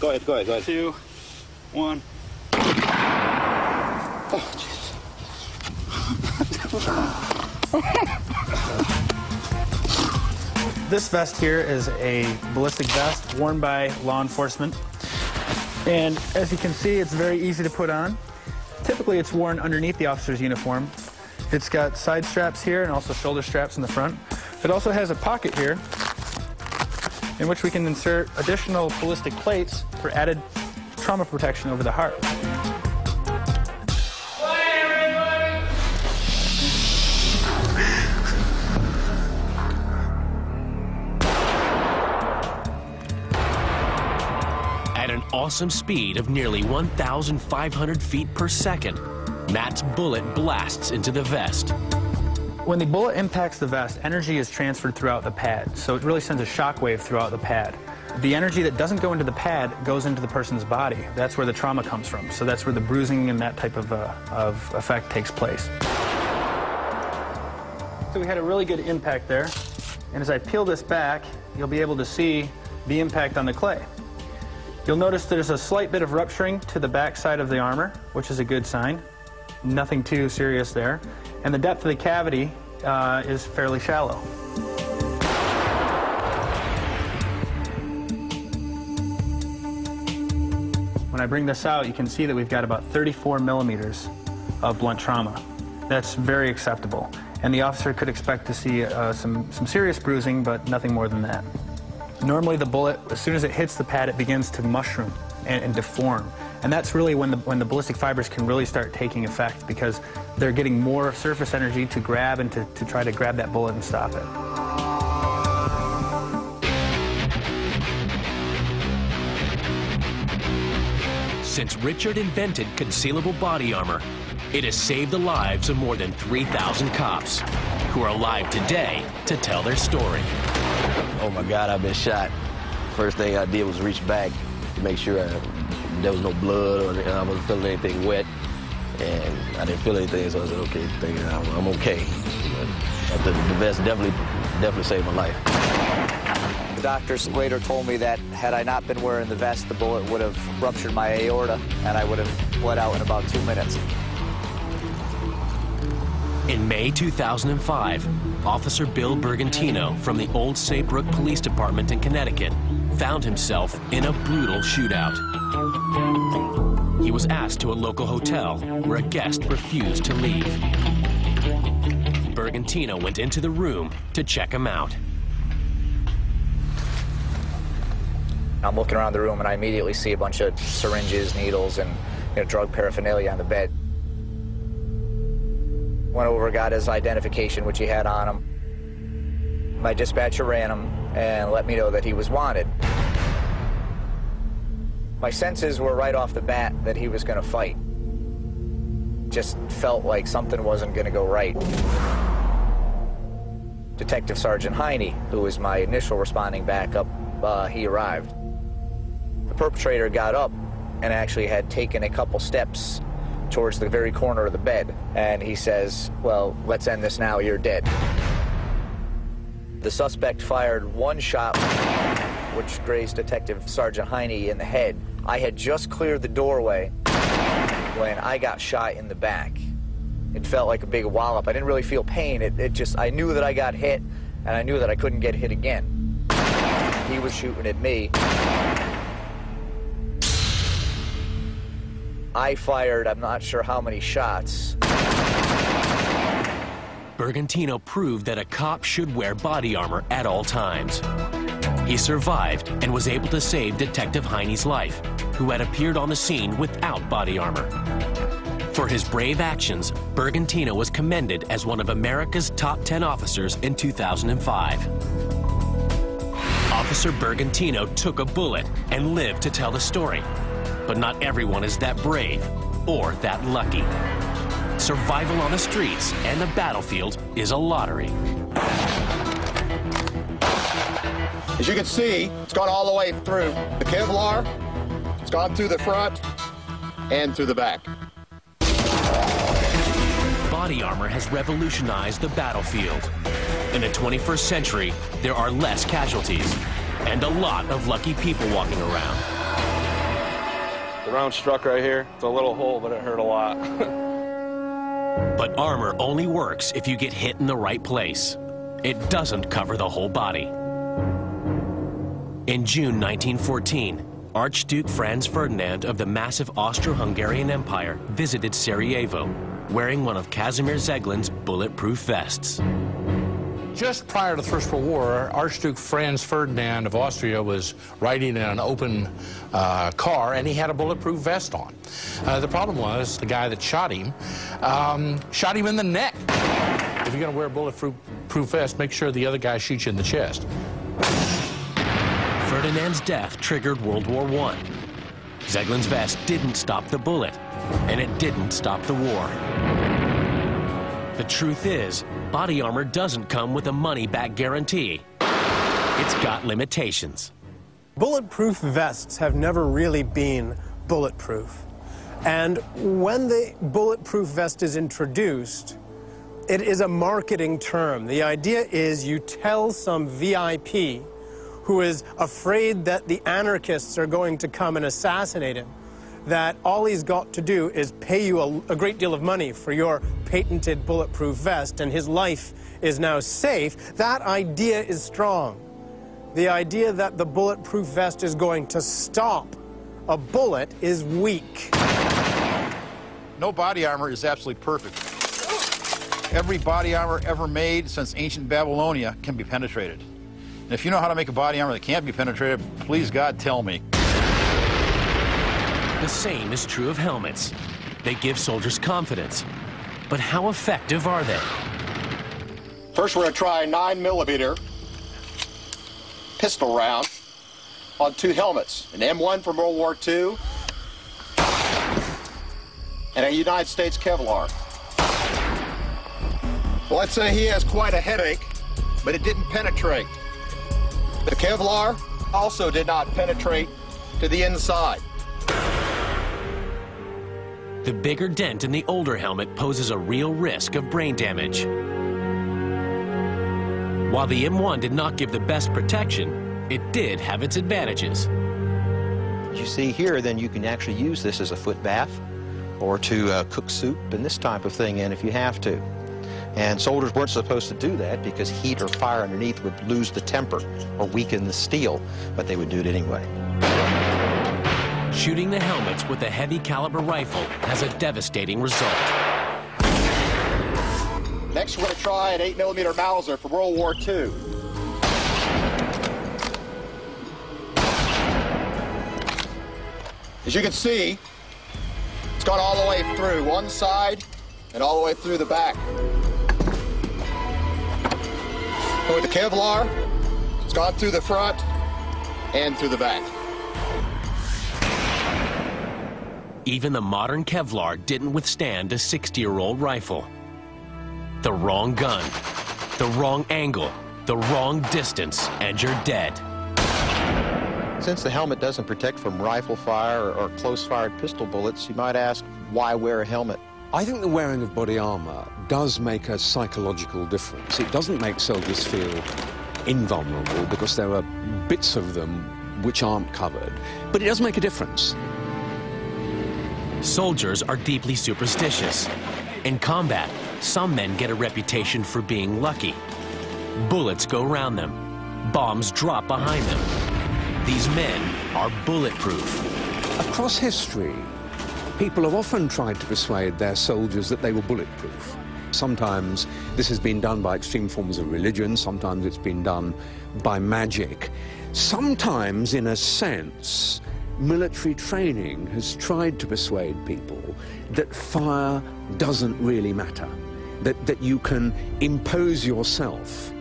Go ahead. 2, 1. Oh, Jesus. This vest here is a ballistic vest worn by law enforcement. And as you can see, it's very easy to put on. Typically, it's worn underneath the officer's uniform. It's got side straps here and also shoulder straps in the front. It also has a pocket here in which we can insert additional ballistic plates for added trauma protection over the heart. At an awesome speed of nearly 1,500 feet per second, Matt's bullet blasts into the vest. When the bullet impacts the vest, energy is transferred throughout the pad, so it really sends a shock wave throughout the pad. The energy that doesn't go into the pad goes into the person's body. That's where the trauma comes from, so that's where the bruising and that type of effect takes place. So we had a really good impact there, and as I peel this back, you'll be able to see the impact on the clay. You'll notice there's a slight bit of rupturing to the back side of the armor, which is a good sign. Nothing too serious there. And the depth of the cavity is fairly shallow. When I bring this out, you can see that we've got about 34 millimeters of blunt trauma. That's very acceptable. And the officer could expect to see some serious bruising, but nothing more than that. Normally the bullet, as soon as it hits the pad, it begins to mushroom and deform. And that's really when the ballistic fibers can really start taking effect, because they're getting more surface energy to grab and to try to grab that bullet and stop it. Since Richard invented concealable body armor, it has saved the lives of more than 3,000 cops who are alive today to tell their story. Oh my God, I've been shot. First thing I did was reach back to make sure there was no blood or I wasn't feeling anything wet. And I didn't feel anything, so I said, okay, thinking I'm okay. But the vest definitely saved my life. The doctors later told me that had I not been wearing the vest, the bullet would have ruptured my aorta and I would have bled out in about 2 minutes. In May 2005, Officer Bill Bergantino from the Old Saybrook Police Department in Connecticut found himself in a brutal shootout. He was asked to a local hotel where a guest refused to leave. Bergantino went into the room to check him out. I'm looking around the room and I immediately see a bunch of syringes, needles, and drug paraphernalia on the bed. Went over, got his identification, which he had on him. My dispatcher ran him and let me know that he was wanted. My senses were right off the bat that he was going to fight. Just felt like something wasn't going to go right. Detective Sergeant Heine, who was my initial responding backup, he arrived. The perpetrator got up and actually had taken a couple steps towards the very corner of the bed, and he says, well, let's end this now, you're dead. The suspect fired one shot, which grazed Detective Sergeant Heine in the head. I had just cleared the doorway when I got shot in the back. It felt like a big wallop. I didn't really feel pain. I knew that I got hit, and I knew that I couldn't get hit again. He was shooting at me. I fired, I'm not sure how many shots. Bergantino proved that a cop should wear body armor at all times. He survived and was able to save Detective Heine's life, who had appeared on the scene without body armor. For his brave actions, Bergantino was commended as one of America's top 10 officers in 2005. Officer Bergantino took a bullet and lived to tell the story. But not everyone is that brave or that lucky. Survival on the streets and the battlefield is a lottery. As you can see, it's gone all the way through the Kevlar, it's gone through the front and through the back. Body armor has revolutionized the battlefield. In the 21st century, there are less casualties and a lot of lucky people walking around. The round struck right here. It's a little hole, but it hurt a lot. But armor only works if you get hit in the right place. It doesn't cover the whole body. In June 1914, Archduke Franz Ferdinand of the massive Austro-Hungarian Empire visited Sarajevo, wearing one of Kazimir Zeglin's bulletproof vests. Just prior to the First World War, Archduke Franz Ferdinand of Austria was riding in an open car, and he had a bulletproof vest on. The problem was the guy that shot him in the neck. If you're going to wear a bulletproof vest, make sure the other guy shoots you in the chest. Ferdinand's death triggered World War I. Zeglin's vest didn't stop the bullet, and it didn't stop the war. The truth is, body armor doesn't come with a money-back guarantee. It's got limitations. Bulletproof vests have never really been bulletproof. And when the bulletproof vest is introduced, it is a marketing term. The idea is you tell some VIP who is afraid that the anarchists are going to come and assassinate him, that all he's got to do is pay you a great deal of money for your patented bulletproof vest, and his life is now safe. That idea is strong. The idea that the bulletproof vest is going to stop a bullet is weak. No body armor is absolutely perfect. Every body armor ever made since ancient Babylonia can be penetrated. And if you know how to make a body armor that can't be penetrated, please God, tell me. The same is true of helmets. They give soldiers confidence. But how effective are they? First, we're going to try a 9mm pistol round on 2 helmets, an M1 from World War II and a United States Kevlar. Well, let's say he has quite a headache, but it didn't penetrate. The Kevlar also did not penetrate to the inside. The bigger dent in the older helmet poses a real risk of brain damage. While the M1 did not give the best protection, it did have its advantages. As you see here, then you can actually use this as a foot bath or to cook soup and this type of thing in if you have to. And soldiers weren't supposed to do that because heat or fire underneath would lose the temper or weaken the steel, but they would do it anyway. Shooting the helmets with a heavy caliber rifle has a devastating result. Next, we're going to try an 8mm Mauser from World War II. As you can see, it's gone all the way through one side and all the way through the back. With the Kevlar, it's gone through the front and through the back. Even the modern Kevlar didn't withstand a 60-year-old rifle. The wrong gun, the wrong angle, the wrong distance, and you're dead. Since the helmet doesn't protect from rifle fire or close-fired pistol bullets, you might ask, why wear a helmet? I think the wearing of body armor does make a psychological difference. It doesn't make soldiers feel invulnerable because there are bits of them which aren't covered, but it does make a difference. Soldiers are deeply superstitious. In combat, some men get a reputation for being lucky. Bullets go around them. Bombs drop behind them. These men are bulletproof. Across history, people have often tried to persuade their soldiers that they were bulletproof. Sometimes this has been done by extreme forms of religion, sometimes it's been done by magic. Sometimes, in a sense, military training has tried to persuade people that fire doesn't really matter, that you can impose yourself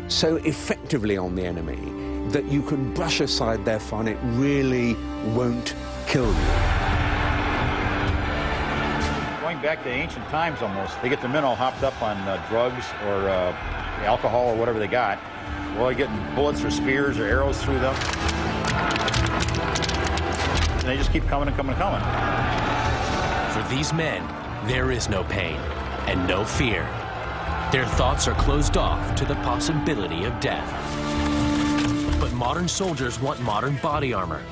so effectively on the enemy that you can brush aside their fun, it really won't kill you. Going back to ancient times almost, they get their men all hopped up on drugs or alcohol or whatever they got. Well, they're getting bullets or spears or arrows through them. And they just keep coming and coming and coming. For these men, there is no pain and no fear. Their thoughts are closed off to the possibility of death. But modern soldiers want modern body armor,